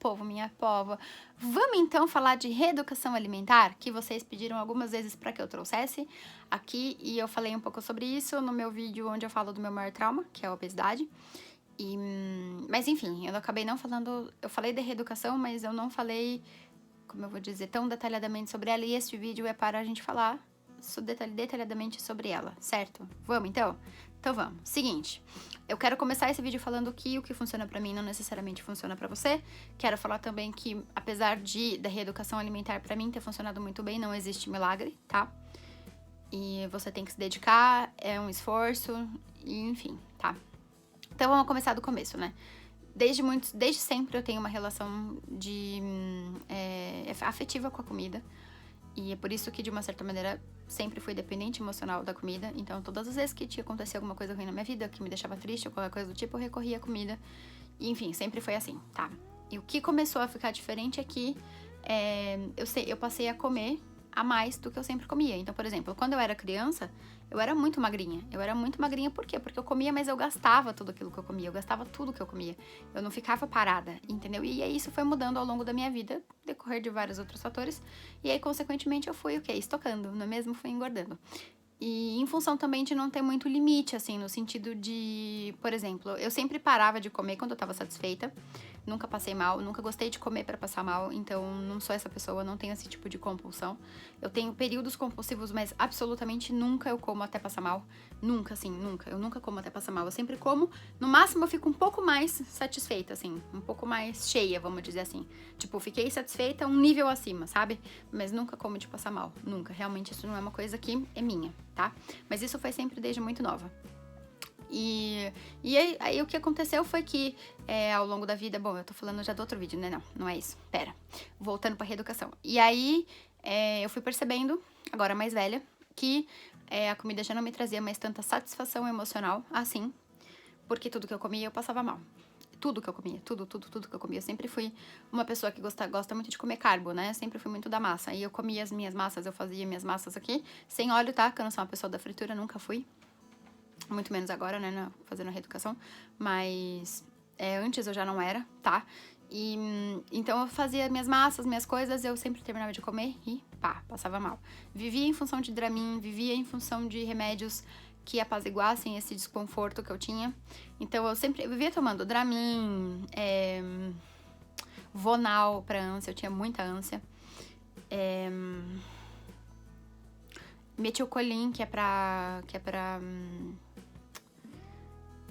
povo, minha pova. Vamos então falar de reeducação alimentar, que vocês pediram algumas vezes para que eu trouxesse aqui, e eu falei um pouco sobre isso no meu vídeo onde eu falo do meu maior trauma, que é a obesidade. Mas enfim, eu acabei não falando, eu falei de reeducação, mas eu não falei, como eu vou dizer, tão detalhadamente sobre ela, e este vídeo é para a gente falar detalhadamente sobre ela, certo? Vamos então? Então vamos. Seguinte, eu quero começar esse vídeo falando que o que funciona pra mim não necessariamente funciona pra você. Quero falar também que, apesar da reeducação alimentar pra mim ter funcionado muito bem, não existe milagre, tá? E você tem que se dedicar, é um esforço, e enfim, tá? Então vamos começar do começo, né? Desde sempre eu tenho uma relação afetiva com a comida. E é por isso que, de uma certa maneira, sempre fui dependente emocional da comida. Então, todas as vezes que tinha acontecido alguma coisa ruim na minha vida, que me deixava triste ou qualquer coisa do tipo, eu recorria à comida. E, enfim, sempre foi assim, tá? E o que começou a ficar diferente é que eu passei a comer a mais do que eu sempre comia. Então, por exemplo, quando eu era criança, eu era muito magrinha. Eu era muito magrinha por quê? Porque eu comia, mas eu gastava tudo aquilo que eu comia. Eu gastava tudo que eu comia. Eu não ficava parada, entendeu? E aí isso foi mudando ao longo da minha vida, decorrer de vários outros fatores. E aí, consequentemente, eu fui, estocando, não é mesmo? Fui engordando. E em função também de não ter muito limite, assim, no sentido de, por exemplo, eu sempre parava de comer quando eu tava satisfeita. Nunca passei mal, nunca gostei de comer pra passar mal, então não sou essa pessoa, não tenho esse tipo de compulsão. Eu tenho períodos compulsivos, mas absolutamente nunca eu como até passar mal. Nunca, assim, nunca. Eu nunca como até passar mal. Eu sempre como, no máximo eu fico um pouco mais satisfeita, assim, um pouco mais cheia, vamos dizer assim. Tipo, fiquei satisfeita um nível acima, sabe? Mas nunca como de passar mal, nunca. Realmente isso não é uma coisa que é minha, tá? Mas isso foi sempre desde muito nova. E aí o que aconteceu foi que ao longo da vida, bom, eu tô falando já do outro vídeo, né? Não é isso, pera. Voltando pra reeducação. E aí eu fui percebendo, agora mais velha, que a comida já não me trazia mais tanta satisfação emocional assim, porque tudo que eu comia eu passava mal. Tudo que eu comia, tudo que eu comia. Eu sempre fui uma pessoa que gosta muito de comer carbo, né? Sempre fui muito da massa. E eu comia as minhas massas, eu fazia minhas massas aqui, sem óleo, tá? Que eu não sou uma pessoa da fritura, nunca fui. Muito menos agora, né, fazendo a reeducação, mas antes eu já não era, tá? E então eu fazia minhas massas, minhas coisas, eu sempre terminava de comer e pá, passava mal. Vivia em função de Dramin, vivia em função de remédios que apaziguassem esse desconforto que eu tinha. Então eu vivia tomando Dramin, Vonal pra ânsia, eu tinha muita ânsia. Metilcolin, que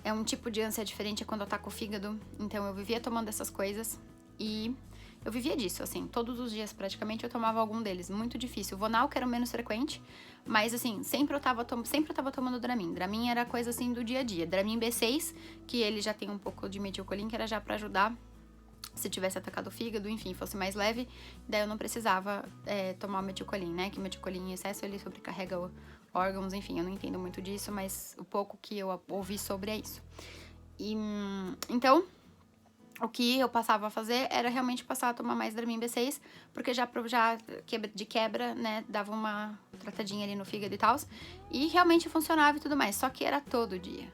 é um tipo de ânsia diferente, é quando ataca o fígado. Então eu vivia tomando essas coisas e eu vivia disso, assim, todos os dias praticamente eu tomava algum deles. Muito difícil. O Vonal, que era o menos frequente, mas assim, sempre eu tava tomando Dramin. Dramin era coisa assim do dia a dia. Dramin B6, que ele já tem um pouco de metilcolin, que era já pra ajudar se tivesse atacado o fígado, enfim, fosse mais leve, daí eu não precisava tomar o metilcolin, né? Que o metilcolin em excesso, ele sobrecarrega órgãos, enfim, eu não entendo muito disso, mas o pouco que eu ouvi sobre é isso. E, então, o que eu passava a fazer era realmente passar a tomar mais Dramin B6, porque já de quebra, né, dava uma tratadinha ali no fígado e tal, e realmente funcionava e tudo mais, só que era todo dia,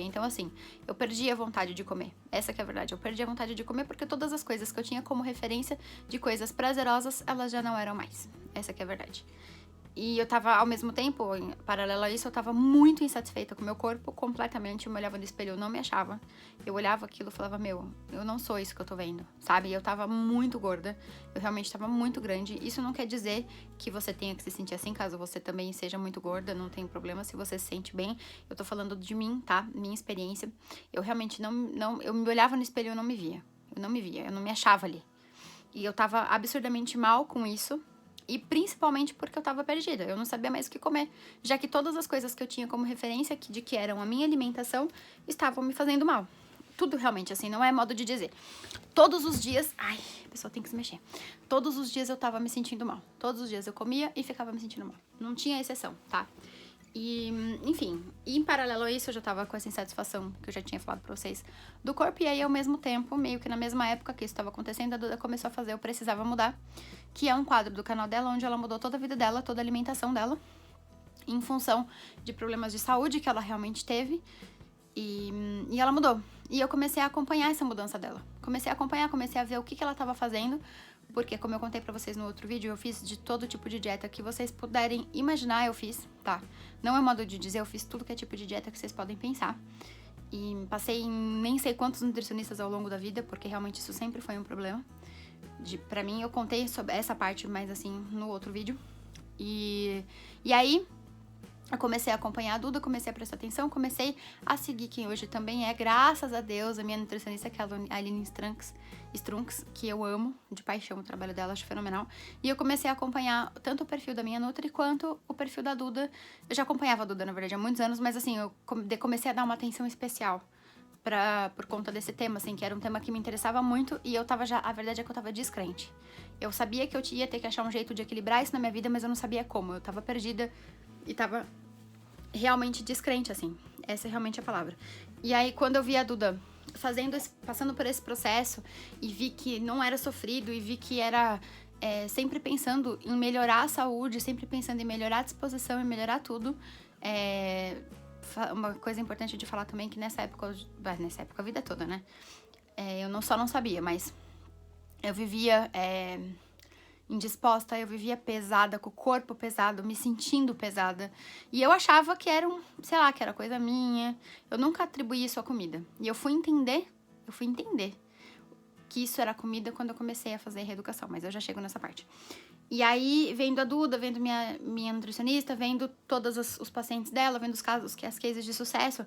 então assim, eu perdia a vontade de comer, essa que é a verdade, eu perdia a vontade de comer porque todas as coisas que eu tinha como referência de coisas prazerosas, elas já não eram mais, essa que é a verdade. E eu tava, ao mesmo tempo, em paralelo a isso, eu tava muito insatisfeita com o meu corpo, completamente. Eu me olhava no espelho, eu não me achava. Eu olhava aquilo e falava, meu, eu não sou isso que eu tô vendo, sabe? Eu tava muito gorda, eu realmente tava muito grande. Isso não quer dizer que você tenha que se sentir assim, caso você também seja muito gorda, não tem problema se você se sente bem. Eu tô falando de mim, tá? Minha experiência. Eu realmente eu me olhava no espelho e eu não me via. Eu não me achava ali. E eu tava absurdamente mal com isso. E principalmente porque eu tava perdida, eu não sabia mais o que comer, já que todas as coisas que eu tinha como referência de que eram a minha alimentação estavam me fazendo mal. Tudo realmente, assim, não é modo de dizer. Todos os dias, ai, a pessoa tem que se mexer. Todos os dias eu tava me sentindo mal. Todos os dias eu comia e ficava me sentindo mal. Não tinha exceção, tá? E, enfim, e em paralelo a isso eu já tava com essa insatisfação que eu já tinha falado pra vocês do corpo. E aí ao mesmo tempo, meio que na mesma época que isso tava acontecendo, a Duda começou a fazer Eu Precisava Mudar, que é um quadro do canal dela onde ela mudou toda a vida dela, toda a alimentação dela, em função de problemas de saúde que ela realmente teve. E ela mudou. E eu comecei a acompanhar essa mudança dela. Comecei a acompanhar, comecei a ver o que ela tava fazendo. Porque, como eu contei pra vocês no outro vídeo, eu fiz de todo tipo de dieta que vocês puderem imaginar, eu fiz, tá? Não é modo de dizer, eu fiz tudo que é tipo de dieta que vocês podem pensar. E passei em nem sei quantos nutricionistas ao longo da vida, porque realmente isso sempre foi um problema. Pra mim, eu contei sobre essa parte mais assim no outro vídeo. E aí, eu comecei a acompanhar a Duda, comecei a prestar atenção, comecei a seguir quem hoje também é, graças a Deus, a minha nutricionista, que é a Aline Strunks, que eu amo, de paixão o trabalho dela, acho fenomenal. E eu comecei a acompanhar tanto o perfil da minha Nutri quanto o perfil da Duda. Eu já acompanhava a Duda, na verdade, há muitos anos, mas assim, eu comecei a dar uma atenção especial por conta desse tema, assim, que era um tema que me interessava muito e eu tava a verdade é que eu tava descrente. Eu sabia que eu ia ter que achar um jeito de equilibrar isso na minha vida, mas eu não sabia como. Eu tava perdida e tava realmente descrente, assim. Essa é realmente a palavra. E aí, quando eu vi a Duda passando por esse processo e vi que não era sofrido e vi que era sempre pensando em melhorar a saúde, sempre pensando em melhorar a disposição e melhorar tudo, uma coisa importante de falar também que nessa época a vida toda, né? Eu não sabia, mas eu vivia indisposta, eu vivia pesada, com o corpo pesado, me sentindo pesada. E eu achava que era que era coisa minha. Eu nunca atribuí isso à comida. E eu fui entender que isso era comida quando eu comecei a fazer reeducação, mas eu já chego nessa parte. E aí, vendo a Duda, vendo minha nutricionista, vendo todos os pacientes dela, vendo as cases de sucesso,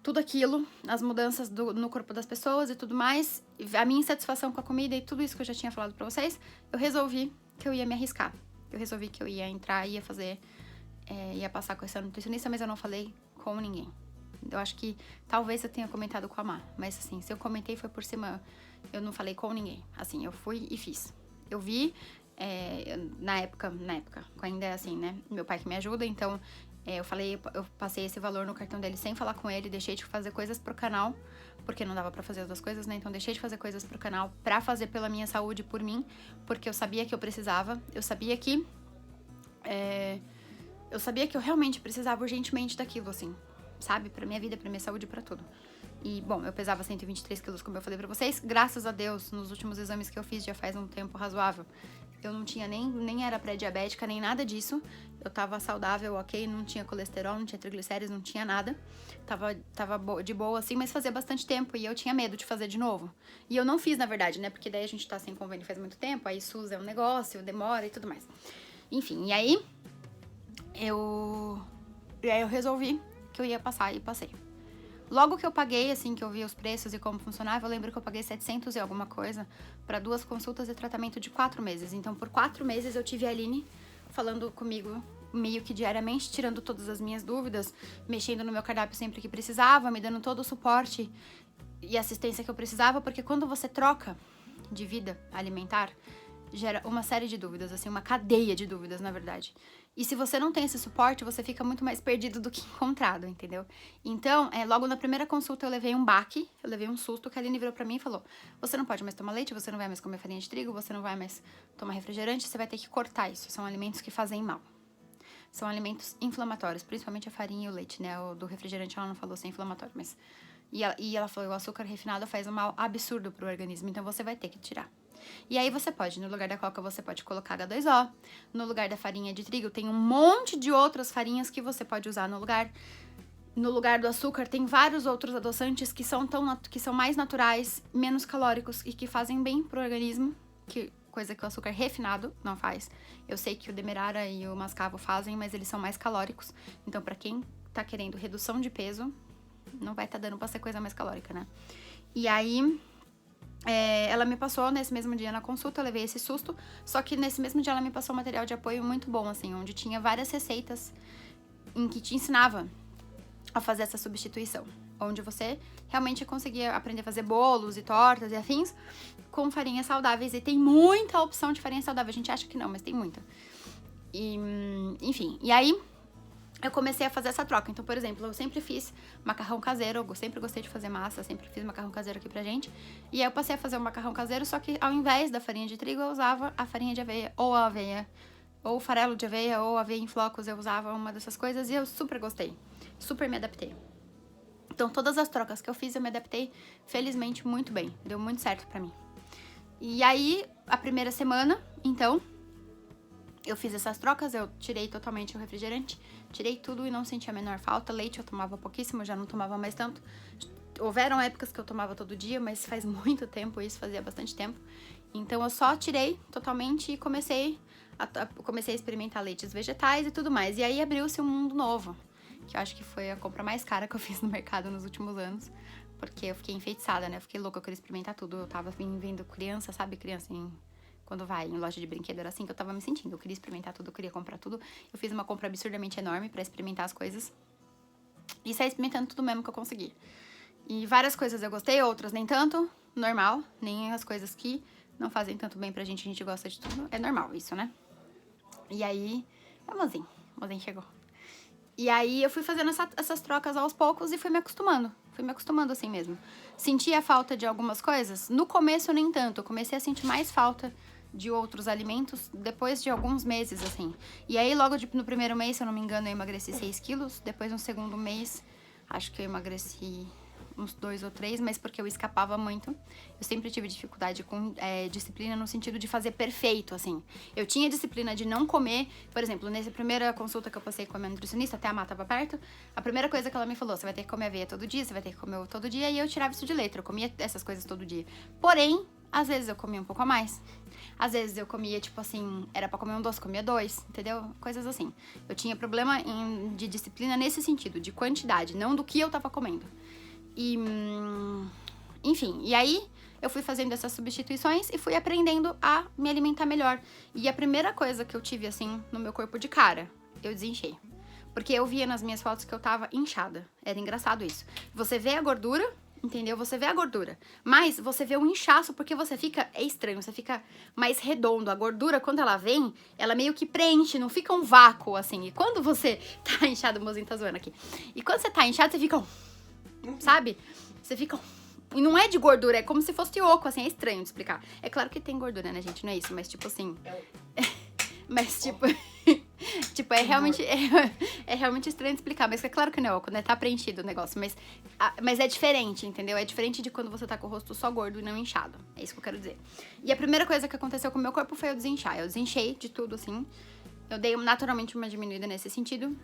tudo aquilo, as mudanças no corpo das pessoas e tudo mais, a minha insatisfação com a comida e tudo isso que eu já tinha falado pra vocês, eu resolvi que eu ia me arriscar. Eu resolvi que eu ia entrar, ia passar com essa nutricionista, mas eu não falei com ninguém. Eu acho que talvez eu tenha comentado com a Má, mas assim, se eu comentei foi por cima, eu não falei com ninguém. Assim, eu fui e fiz. Eu vi, na época, ainda é assim, né? Meu pai que me ajuda, então eu passei esse valor no cartão dele sem falar com ele, deixei de fazer coisas pro canal, porque não dava pra fazer as duas coisas, né? Então deixei de fazer coisas pro canal pra fazer pela minha saúde, por mim, porque eu sabia que eu precisava, eu sabia que eu realmente precisava urgentemente daquilo, assim, sabe? Pra minha vida, pra minha saúde, pra tudo. E, bom, eu pesava 123 quilos, como eu falei pra vocês. Graças a Deus, nos últimos exames que eu fiz, já faz um tempo razoável, eu não tinha nem era pré-diabética, nem nada disso. Eu tava saudável, ok, não tinha colesterol, não tinha triglicéridos, não tinha nada. Tava de boa, assim, mas fazia bastante tempo e eu tinha medo de fazer de novo. E eu não fiz, na verdade, né? Porque daí a gente tá sem convênio faz muito tempo, aí SUS é um negócio, demora e tudo mais. Enfim, e aí eu resolvi que eu ia passar e passei. Logo que eu paguei, assim, que eu vi os preços e como funcionava, eu lembro que eu paguei 700 e alguma coisa para 2 consultas e tratamento de 4 meses. Então, por 4 meses, eu tive a Aline falando comigo meio que diariamente, tirando todas as minhas dúvidas, mexendo no meu cardápio sempre que precisava, me dando todo o suporte e assistência que eu precisava, porque quando você troca de vida alimentar, gera uma série de dúvidas, assim, uma cadeia de dúvidas, na verdade. E se você não tem esse suporte, você fica muito mais perdido do que encontrado, entendeu? Então, logo na primeira consulta eu levei um baque, eu levei um susto, que a Aline virou pra mim e falou: você não pode mais tomar leite, você não vai mais comer farinha de trigo, você não vai mais tomar refrigerante, você vai ter que cortar isso. São alimentos que fazem mal. São alimentos inflamatórios, principalmente a farinha e o leite, né? O do refrigerante ela não falou ser inflamatório, mas... E ela falou: o açúcar refinado faz um mal absurdo pro organismo, então você vai ter que tirar. E aí você pode, no lugar da coca, você pode colocar H2O. No lugar da farinha de trigo, tem um monte de outras farinhas que você pode usar no lugar. No lugar do açúcar, tem vários outros adoçantes que são mais naturais, menos calóricos e que fazem bem pro organismo, coisa que o açúcar refinado não faz. Eu sei que o Demerara e o Mascavo fazem, mas eles são mais calóricos. Então, pra quem tá querendo redução de peso, não vai tá dando pra ser coisa mais calórica, né? E aí... ela me passou nesse mesmo dia na consulta, eu levei esse susto, só que nesse mesmo dia ela me passou um material de apoio muito bom, assim, onde tinha várias receitas em que te ensinava a fazer essa substituição, onde você realmente conseguia aprender a fazer bolos e tortas e afins com farinhas saudáveis, e tem muita opção de farinha saudável, a gente acha que não, mas tem muita. E, enfim, e aí... eu comecei a fazer essa troca. Então, por exemplo, eu sempre fiz macarrão caseiro, eu sempre gostei de fazer massa, sempre fiz macarrão caseiro aqui pra gente. E aí eu passei a fazer o macarrão caseiro, só que ao invés da farinha de trigo, eu usava a farinha de aveia, ou a aveia, ou farelo de aveia, ou aveia em flocos, eu usava uma dessas coisas e eu super gostei, super me adaptei. Então, todas as trocas que eu fiz, eu me adaptei, felizmente, muito bem. Deu muito certo pra mim. E aí, a primeira semana, então, eu fiz essas trocas, eu tirei totalmente o refrigerante, tirei tudo e não senti a menor falta. Leite eu tomava pouquíssimo, eu já não tomava mais tanto. Houveram épocas que eu tomava todo dia, mas faz muito tempo isso, fazia bastante tempo. Então, eu só tirei totalmente e comecei a experimentar leites vegetais e tudo mais. E aí, abriu-se um mundo novo, que eu acho que foi a compra mais cara que eu fiz no mercado nos últimos anos, porque eu fiquei enfeitiçada, né? Eu fiquei louca, eu queria experimentar tudo. Eu tava vendo criança, sabe? Criança quando vai em loja de brinquedo, era assim que eu tava me sentindo. Eu queria experimentar tudo, eu queria comprar tudo. Eu fiz uma compra absurdamente enorme pra experimentar as coisas. E saí experimentando tudo mesmo que eu consegui. E várias coisas eu gostei, outras nem tanto. Normal, nem as coisas que não fazem tanto bem pra gente, a gente gosta de tudo. É normal isso, né? E aí, o mozinho chegou. E aí eu fui fazendo essas trocas aos poucos e fui me acostumando. Fui me acostumando assim mesmo. Senti a falta de algumas coisas. No começo, nem tanto. Eu comecei a sentir mais falta de outros alimentos depois de alguns meses, assim. E aí, logo no primeiro mês, se eu não me engano, eu emagreci 6 quilos. Depois, no segundo mês, acho que eu emagreci uns 2 ou 3, mas porque eu escapava muito. Eu sempre tive dificuldade com disciplina no sentido de fazer perfeito, assim. Eu tinha disciplina de não comer. Por exemplo, nessa primeira consulta que eu passei com a minha nutricionista, até a Má tava perto, a primeira coisa que ela me falou, você vai ter que comer aveia todo dia, você vai ter que comer ovo todo dia, e eu tirava isso de letra, eu comia essas coisas todo dia. Porém, às vezes eu comia um pouco a mais. Às vezes eu comia, tipo assim, era pra comer um doce, comia 2, entendeu? Coisas assim. Eu tinha problema de disciplina nesse sentido, de quantidade, não do que eu tava comendo. E, enfim, e aí eu fui fazendo essas substituições e fui aprendendo a me alimentar melhor. E a primeira coisa que eu tive, assim, no meu corpo de cara, eu desinchei. Porque eu via nas minhas fotos que eu tava inchada. Era engraçado isso. Você vê a gordura, entendeu? Você vê a gordura. Mas você vê o inchaço porque você fica... É estranho, você fica mais redondo. A gordura, quando ela vem, ela meio que preenche, não fica um vácuo, assim. E quando você tá inchado, o mozinho tá zoando aqui. E quando você tá inchado, você fica... Sabe? Você fica... E não é de gordura, é como se fosse oco, assim, é estranho de explicar. É claro que tem gordura, né, gente? Não é isso, mas tipo assim... Mas tipo... tipo, é realmente estranho de explicar, mas é claro que não é oco, né? Tá preenchido o negócio, mas é diferente, entendeu? É diferente de quando você tá com o rosto só gordo e não inchado. É isso que eu quero dizer. E a primeira coisa que aconteceu com o meu corpo foi eu desinchar. Eu desinchei de tudo, assim. Eu dei naturalmente uma diminuída nesse sentido.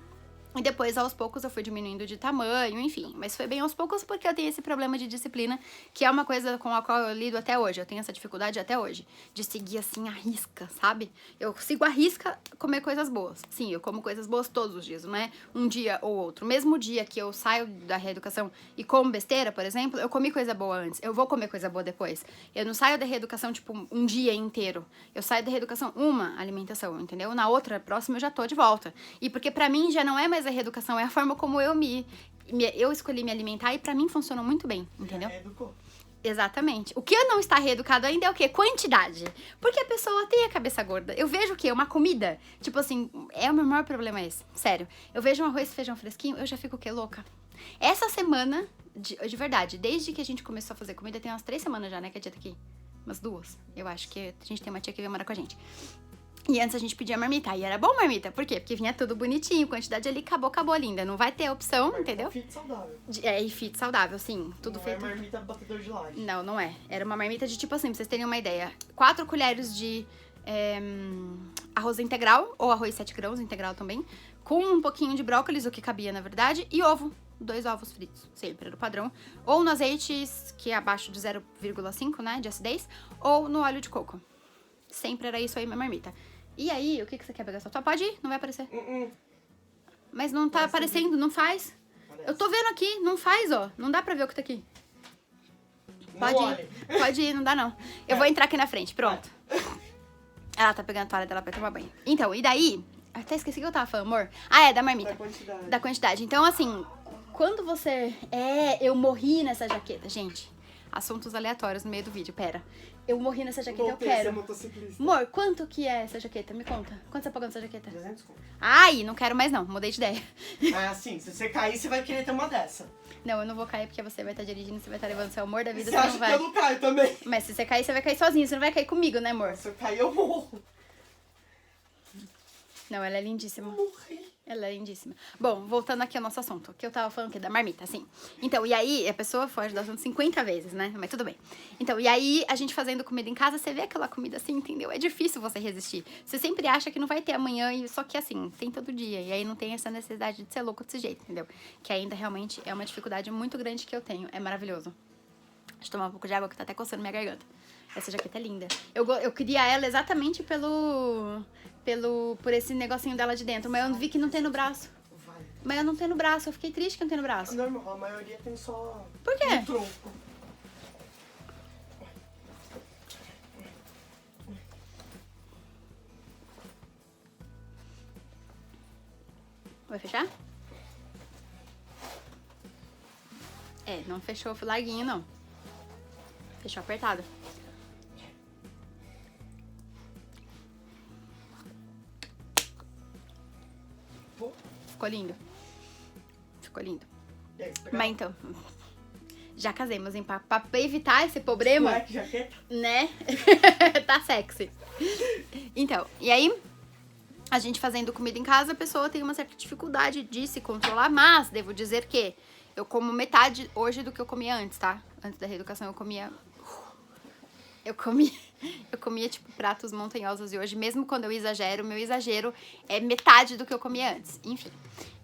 E depois, aos poucos, eu fui diminuindo de tamanho, enfim. Mas foi bem aos poucos porque eu tenho esse problema de disciplina, que é uma coisa com a qual eu lido até hoje. Eu tenho essa dificuldade até hoje, de seguir, assim, a risca, sabe? Eu sigo a risca comer coisas boas. Sim, eu como coisas boas todos os dias, não é um dia ou outro. Mesmo dia que eu saio da reeducação e como besteira, por exemplo, eu comi coisa boa antes. Eu vou comer coisa boa depois. Eu não saio da reeducação, tipo, um dia inteiro. Eu saio da reeducação uma alimentação, entendeu? Na outra, próxima, eu já tô de volta. E porque pra mim já não é mais a reeducação, é a forma como eu escolhi me alimentar e pra mim funcionou muito bem, entendeu? Reeducou. Exatamente. O que não está reeducado ainda é o quê? Quantidade. Porque a pessoa tem a cabeça gorda. Eu vejo o quê? Uma comida. Tipo assim, o meu maior problema é esse. Sério. Eu vejo um arroz e feijão fresquinho, eu já fico o quê? Louca. Essa semana, de verdade, desde que a gente começou a fazer comida, tem umas 3 semanas já, né, que a tia tá aqui. Umas 2. Eu acho que a gente tem uma tia que veio morar com a gente. E antes a gente pedia marmita. E era bom marmita. Por quê? Porque vinha tudo bonitinho, quantidade ali, acabou linda. Não vai ter opção, entendeu? Fit saudável. E fit saudável, sim. Tudo não feito. Não é marmita batedor de laje. Não é. Era uma marmita de tipo assim, pra vocês terem uma ideia. 4 colheres de arroz integral, ou arroz 7 grãos integral também, com um pouquinho de brócolis, o que cabia na verdade, e ovo. 2 ovos fritos, sempre era o padrão. Ou no azeite, que é abaixo de 0,5, né, de acidez, ou no óleo de coco. Sempre era isso aí, minha marmita. E aí, o que você quer pegar sua? Pode ir, não vai aparecer. Mas não tá aparecendo, não faz. Parece. Eu tô vendo aqui, não faz, ó. Não dá pra ver o que tá aqui. Pode ir, não dá não. Eu vou entrar aqui na frente, pronto. Ela tá pegando a toalha dela pra tomar banho. Então, e daí... Até esqueci o que eu tava falando, amor. Ah, é, da marmita. Da quantidade. Então, assim, quando você... eu morri nessa jaqueta, gente. Assuntos aleatórios no meio do vídeo, pera. Eu morri nessa jaqueta, eu quero. Amor, quanto que é essa jaqueta? Me conta. Quanto você pagou nessa jaqueta? 200 conto. Ai, não quero mais não, mudei de ideia. Mas assim, se você cair, você vai querer ter uma dessa. Não, eu não vou cair porque você vai estar dirigindo, você vai estar levando seu amor da vida, você não vai. Que eu não caio também. Mas se você cair, você vai cair sozinho, você não vai cair comigo, né, amor? Se eu cair, eu morro. Não, ela é lindíssima. Eu morri. Ela é lindíssima. Bom, voltando aqui ao nosso assunto, que eu tava falando que da marmita, assim. Então, e aí, a pessoa foge do assunto 50 vezes, né? Mas tudo bem. Então, e aí, a gente fazendo comida em casa, você vê aquela comida assim, entendeu? É difícil você resistir. Você sempre acha que não vai ter amanhã, e só que assim, tem todo dia. E aí não tem essa necessidade de ser louco desse jeito, entendeu? Que ainda realmente é uma dificuldade muito grande que eu tenho. É maravilhoso. Deixa eu tomar um pouco de água que tá até coçando minha garganta. Essa jaqueta é linda. Eu queria ela exatamente por esse negocinho dela de dentro, mas eu vi que não tem no braço. Vale. Mas eu não tenho no braço, eu fiquei triste que não tem no braço. Normal, a maioria tem só Por quê? um tronco. Vai fechar? É, não fechou larguinho, não. Fechou apertado. Pô, Ficou lindo. Ficou lindo. e aí, pegar Mas então, já casemos, hein? Pra evitar esse problema, cueca, jaqueta? né? Tá sexy. Então, e aí, a gente fazendo comida em casa, a pessoa tem uma certa dificuldade de se controlar, mas devo dizer que eu como metade hoje do que eu comia antes, tá? Antes da reeducação eu comia, tipo, pratos montanhosos e hoje, mesmo quando eu exagero, meu exagero é metade do que eu comia antes. Enfim.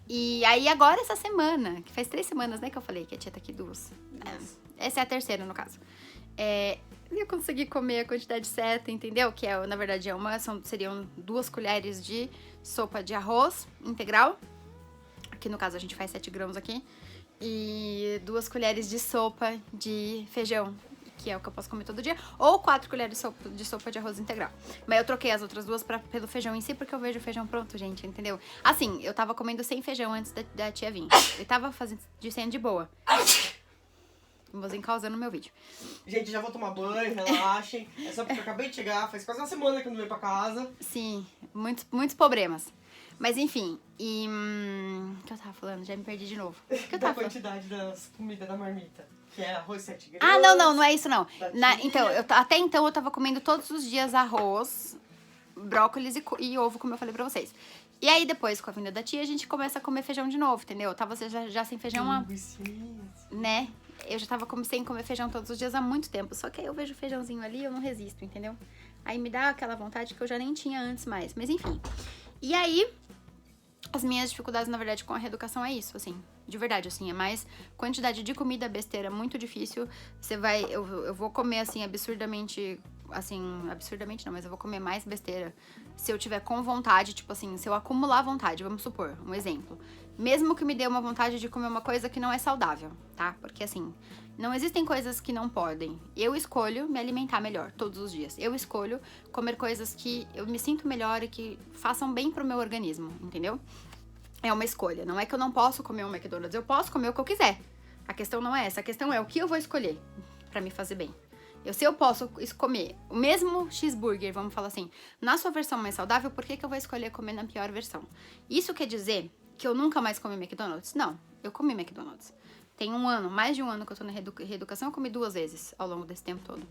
E aí agora essa semana, que faz 3 semanas, né, que eu falei que a tia tá aqui 2. Essa é a terceira, no caso. Eu consegui comer a quantidade certa, entendeu? Que é, na verdade, seriam 2 colheres de sopa de arroz integral. Aqui no caso a gente faz 7 grãos aqui. E 2 colheres de sopa de feijão, que é o que eu posso comer todo dia, ou 4 colheres de sopa de arroz integral. Mas eu troquei as outras 2 pelo feijão em si, porque eu vejo o feijão pronto, gente, entendeu? Assim, eu tava comendo sem feijão antes da tia vir. Eu tava sendo de boa. O mozinho causando no meu vídeo. Gente, já vou tomar banho, relaxem. É só porque eu acabei de chegar, faz quase uma semana que eu não venho pra casa. Sim, muitos problemas. Mas enfim, o que eu tava falando? Já me perdi de novo. O que eu Da tava falando? quantidade das comidas da marmita. Que é arroz 7 gramas. Ah, não é isso não. Então, até então eu tava comendo todos os dias arroz, brócolis e ovo, como eu falei pra vocês. E aí depois, com a vinda da tia, a gente começa a comer feijão de novo, entendeu? Eu tava já sem feijão há, né? Eu já tava sem comer feijão todos os dias há muito tempo. Só que aí eu vejo o feijãozinho ali e eu não resisto, entendeu? Aí me dá aquela vontade que eu já nem tinha antes mais. Mas enfim. E aí, as minhas dificuldades, na verdade, com a reeducação é isso, assim. De verdade, assim, é mais quantidade de comida besteira muito difícil. Eu vou comer, assim, absurdamente não, mas eu vou comer mais besteira se eu tiver com vontade, tipo assim, se eu acumular vontade, vamos supor, um exemplo. Mesmo que me dê uma vontade de comer uma coisa que não é saudável, tá? Porque, assim, não existem coisas que não podem. Eu escolho me alimentar melhor todos os dias. Eu escolho comer coisas que eu me sinto melhor e que façam bem pro meu organismo, entendeu? É uma escolha. Não é que eu não posso comer um McDonald's. Eu posso comer o que eu quiser. A questão não é essa. A questão é o que eu vou escolher pra me fazer bem. Se eu posso comer o mesmo cheeseburger, vamos falar assim, na sua versão mais saudável, por que eu vou escolher comer na pior versão? Isso quer dizer que eu nunca mais comi McDonald's? Não, eu comi McDonald's. Tem mais de um ano que eu tô na reeducação, eu comi 2 vezes ao longo desse tempo todo.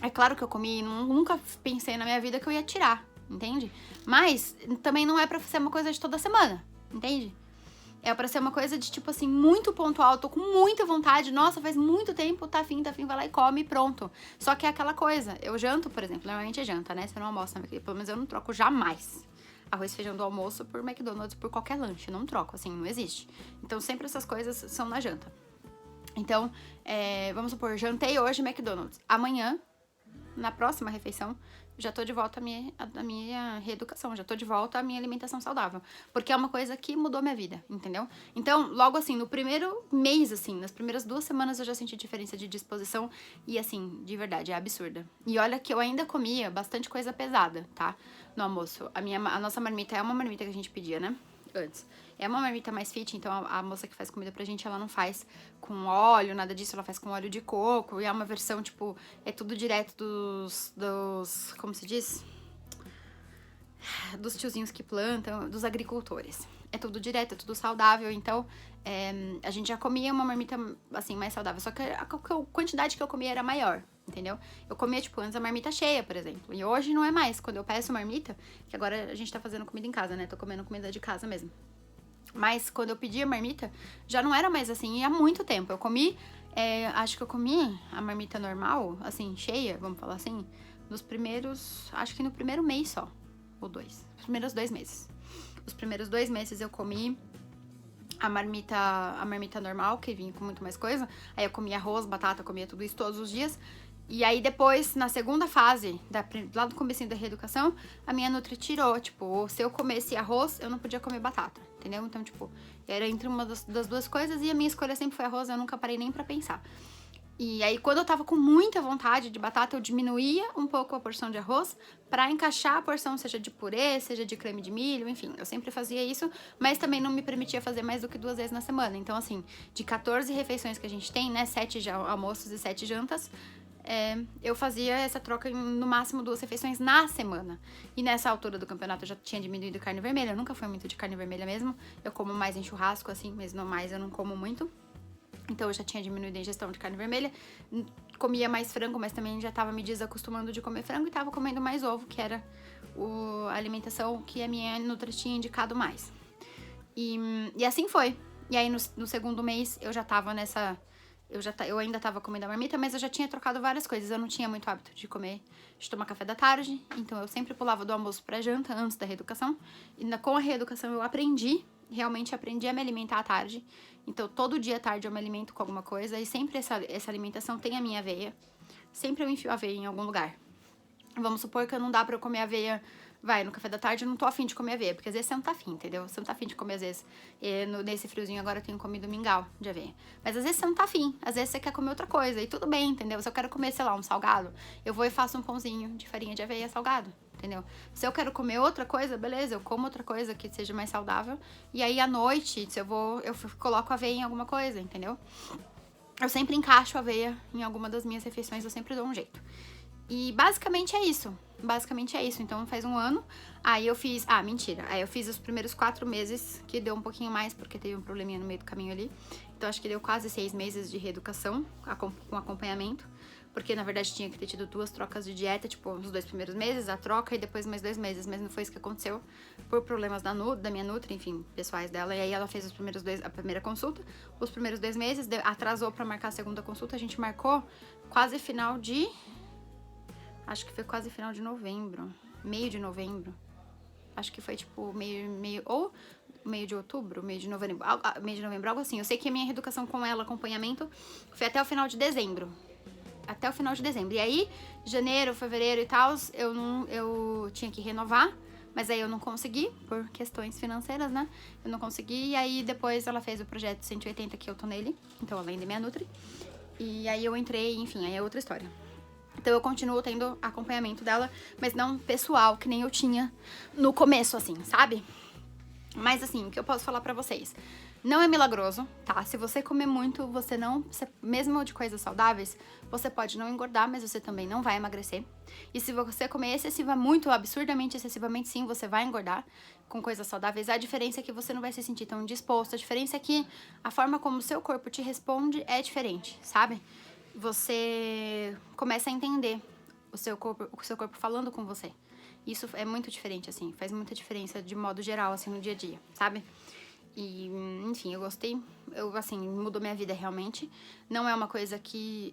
É claro que eu comi, nunca pensei na minha vida que eu ia tirar, entende? Mas também não é pra ser uma coisa de toda semana, entende? É pra ser uma coisa de, tipo assim, muito pontual. Tô com muita vontade. Nossa, faz muito tempo, tá afim, vai lá e come e pronto. Só que é aquela coisa. Eu janto, por exemplo. Normalmente é janta, né? Você não almoça, pelo menos eu não troco jamais arroz e feijão do almoço por McDonald's, por qualquer lanche. Não troco, assim, não existe. Então, sempre essas coisas são na janta. Então, vamos supor, jantei hoje McDonald's. Amanhã, na próxima refeição, já tô de volta à minha reeducação, já tô de volta à minha alimentação saudável. Porque é uma coisa que mudou minha vida, entendeu? Então, logo assim, no primeiro mês, assim, nas primeiras 2 semanas eu já senti diferença de disposição e, assim, de verdade, é absurda. E olha que eu ainda comia bastante coisa pesada, tá? No almoço. A nossa marmita é uma marmita que a gente pedia, né? Antes. É uma marmita mais fit, então a moça que faz comida pra gente, ela não faz com óleo, nada disso, ela faz com óleo de coco. E é uma versão, tipo, é tudo direto dos como se diz? Dos tiozinhos que plantam, dos agricultores. É tudo direto, é tudo saudável, então a gente já comia uma marmita, assim, mais saudável. Só que a quantidade que eu comia era maior, entendeu? Eu comia, tipo, antes a marmita cheia, por exemplo. E hoje não é mais. Quando eu peço marmita, que agora a gente tá fazendo comida em casa, né? Tô comendo comida de casa mesmo. Mas quando eu pedia marmita, já não era mais assim, e há muito tempo. Eu comi, acho que eu comi a marmita normal, assim, cheia, vamos falar assim, nos primeiros, acho que no primeiro mês só, ou 2, os primeiros 2 meses. Os primeiros 2 meses eu comi a marmita normal, que vinha com muito mais coisa. Aí eu comia arroz, batata, comia tudo isso todos os dias. E aí depois, na segunda fase, lá do comecinho da reeducação, a minha nutri tirou, tipo, se eu comesse arroz, eu não podia comer batata, entendeu? Então, tipo, era entre uma das duas coisas e a minha escolha sempre foi arroz, eu nunca parei nem pra pensar. E aí, quando eu tava com muita vontade de batata, eu diminuía um pouco a porção de arroz pra encaixar a porção, seja de purê, seja de creme de milho, enfim, eu sempre fazia isso, mas também não me permitia fazer mais do que 2 vezes na semana. Então, assim, de 14 refeições que a gente tem, né, 7 almoços e 7 jantas, eu fazia essa troca em, no máximo 2 refeições na semana. E nessa altura do campeonato eu já tinha diminuído carne vermelha, eu nunca fui muito de carne vermelha mesmo, eu como mais em churrasco, assim, mas no mais eu não como muito. Então eu já tinha diminuído a ingestão de carne vermelha, comia mais frango, mas também já tava me desacostumando de comer frango e tava comendo mais ovo, que era a alimentação que a minha nutri tinha indicado mais. E assim foi. E aí no segundo mês eu já tava nessa... Eu ainda tava comendo a marmita, mas eu já tinha trocado várias coisas. Eu não tinha muito hábito de comer, de tomar café da tarde, então eu sempre pulava do almoço pra janta antes da reeducação. E com a reeducação eu realmente aprendi a me alimentar à tarde. Então todo dia à tarde eu me alimento com alguma coisa e sempre essa alimentação tem a minha aveia. Sempre eu enfio aveia em algum lugar. Vamos supor que não dá pra eu comer aveia, no café da tarde eu não tô afim de comer aveia, porque às vezes você não tá afim, entendeu? Você não tá afim de comer, às vezes, nesse friozinho agora eu tenho comido mingau de aveia. Mas às vezes você não tá afim, às vezes você quer comer outra coisa, e tudo bem, entendeu? Se eu quero comer, sei lá, um salgado, eu vou e faço um pãozinho de farinha de aveia salgado, entendeu? Se eu quero comer outra coisa, beleza, eu como outra coisa que seja mais saudável, e aí à noite, eu coloco aveia em alguma coisa, entendeu? Eu sempre encaixo aveia em alguma das minhas refeições, eu sempre dou um jeito. E basicamente é isso. Então faz um ano. Aí eu fiz. Ah, mentira. Aí eu fiz os primeiros 4 meses, que deu um pouquinho mais, porque teve um probleminha no meio do caminho ali. Então acho que deu quase 6 meses de reeducação com acompanhamento. Porque na verdade tinha que ter tido 2 trocas de dieta, tipo, os 2 primeiros meses, a troca e depois mais 2 meses. Mas não foi isso que aconteceu. Por problemas da minha nutri, enfim, pessoais dela. E aí ela fez a primeira consulta, os primeiros 2 meses, atrasou pra marcar a segunda consulta. A gente marcou quase final de. Acho que foi quase final de novembro. Meio de novembro. Acho que foi tipo ou meio de outubro, meio de novembro, algo assim. Eu sei que a minha reeducação com ela, acompanhamento, foi até o final de dezembro. E aí, janeiro, fevereiro e tal, eu tinha que renovar, mas aí eu não consegui, por questões financeiras, né? Eu não consegui, e aí depois ela fez o projeto 180, que eu tô nele, então além da minha nutri. E aí eu entrei, enfim, aí é outra história. Então eu continuo tendo acompanhamento dela, mas não pessoal, que nem eu tinha no começo, assim, sabe? Mas assim, o que eu posso falar pra vocês? Não é milagroso, tá? Se você comer muito, mesmo de coisas saudáveis, você pode não engordar, mas você também não vai emagrecer. E se você comer absurdamente excessivamente, sim, você vai engordar com coisas saudáveis. A diferença é que você não vai se sentir tão disposto. A diferença é que a forma como o seu corpo te responde é diferente, sabe? Você começa a entender o seu corpo falando com você. Isso é muito diferente, assim, faz muita diferença de modo geral, assim, no dia a dia, sabe? E, enfim, eu gostei, mudou minha vida realmente. Não é uma coisa que,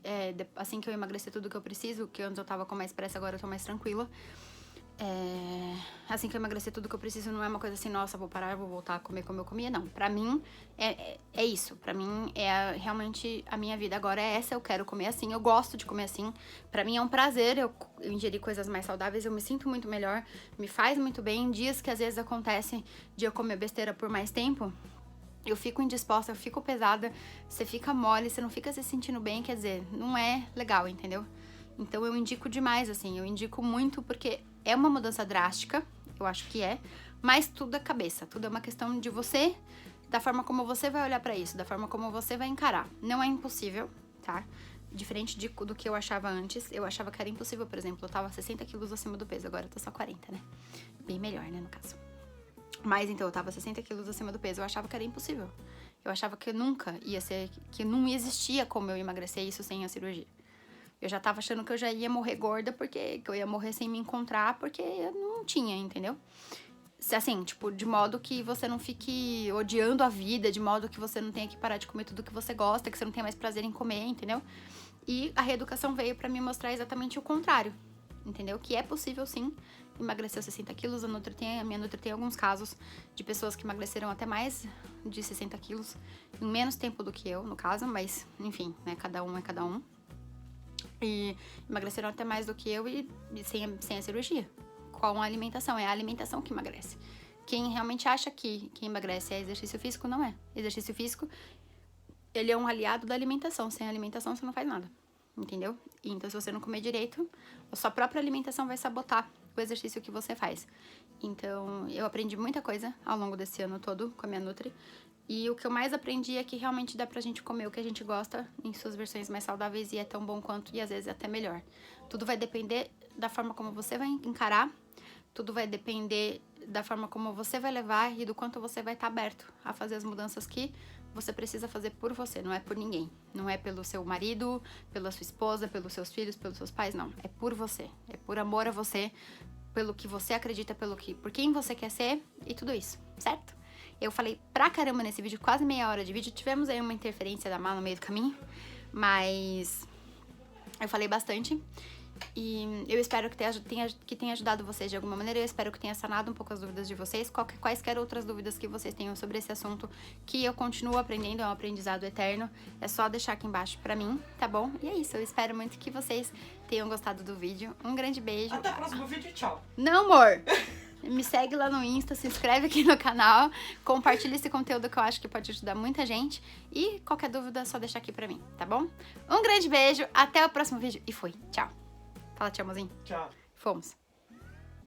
assim que eu emagrecer tudo que eu preciso, que antes eu tava com mais pressa, agora eu tô mais tranquila. Assim que eu emagrecer tudo que eu preciso, não é uma coisa assim, nossa, vou parar, vou voltar a comer como eu comia, não. Pra mim, é isso. Pra mim, realmente a minha vida agora é essa, eu quero comer assim, eu gosto de comer assim. Pra mim é um prazer eu ingerir coisas mais saudáveis, eu me sinto muito melhor, me faz muito bem. Dias que às vezes acontece de eu comer besteira por mais tempo, eu fico indisposta, eu fico pesada, você fica mole, você não fica se sentindo bem, quer dizer, não é legal, entendeu? Então eu indico demais, assim, eu indico muito porque é uma mudança drástica, eu acho que mas tudo é cabeça, tudo é uma questão de você, da forma como você vai olhar pra isso, da forma como você vai encarar. Não é impossível, tá? Diferente do que eu achava antes, eu achava que era impossível, por exemplo, eu tava 60 quilos acima do peso, agora eu tô só 40, né? Bem melhor, né, no caso. Mas então, eu tava 60 quilos acima do peso, eu achava que era impossível. Eu achava que nunca ia ser, que não existia como eu emagrecer isso sem a cirurgia. Eu já tava achando que eu já ia morrer gorda, porque que eu ia morrer sem me encontrar, porque eu não tinha, entendeu? Assim, tipo, de modo que você não fique odiando a vida, de modo que você não tenha que parar de comer tudo que você gosta, que você não tenha mais prazer em comer, entendeu? E a reeducação veio pra me mostrar exatamente o contrário, entendeu? Que é possível, sim, emagrecer 60 quilos. A minha Nutri tem alguns casos de pessoas que emagreceram até mais de 60 quilos em menos tempo do que eu, no caso, mas, enfim, né, cada um é cada um. E emagreceram até mais do que eu e sem a cirurgia. Com a alimentação, é a alimentação que emagrece. Quem realmente acha que quem emagrece é exercício físico, não é. Exercício físico, ele é um aliado da alimentação. Sem alimentação, você não faz nada, entendeu? Então, se você não comer direito, a sua própria alimentação vai sabotar o exercício que você faz. Então, eu aprendi muita coisa ao longo desse ano todo com a minha Nutri. E o que eu mais aprendi é que realmente dá pra gente comer o que a gente gosta em suas versões mais saudáveis, e é tão bom quanto, e às vezes até melhor. Tudo vai depender da forma como você vai encarar, tudo vai depender da forma como você vai levar e do quanto você vai estar aberto a fazer as mudanças que você precisa fazer por você, não é por ninguém. Não é pelo seu marido, pela sua esposa, pelos seus filhos, pelos seus pais, não. É por você, é por amor a você, pelo que você acredita, por quem você quer ser e tudo isso, certo? Eu falei pra caramba nesse vídeo, quase meia hora de vídeo. Tivemos aí uma interferência da Má no meio do caminho, mas eu falei bastante. E eu espero que tenha ajudado vocês de alguma maneira. Eu espero que tenha sanado um pouco as dúvidas de vocês. Quaisquer outras dúvidas que vocês tenham sobre esse assunto, que eu continuo aprendendo, é um aprendizado eterno, é só deixar aqui embaixo pra mim, tá bom? E é isso, eu espero muito que vocês tenham gostado do vídeo. Um grande beijo. Até o próximo vídeo, tchau. Não, amor! Me segue lá no Insta, se inscreve aqui no canal, compartilha esse conteúdo que eu acho que pode ajudar muita gente. E qualquer dúvida é só deixar aqui pra mim, tá bom? Um grande beijo, até o próximo vídeo e fui. Tchau. Fala tchau, mozinho. Tchau. Fomos.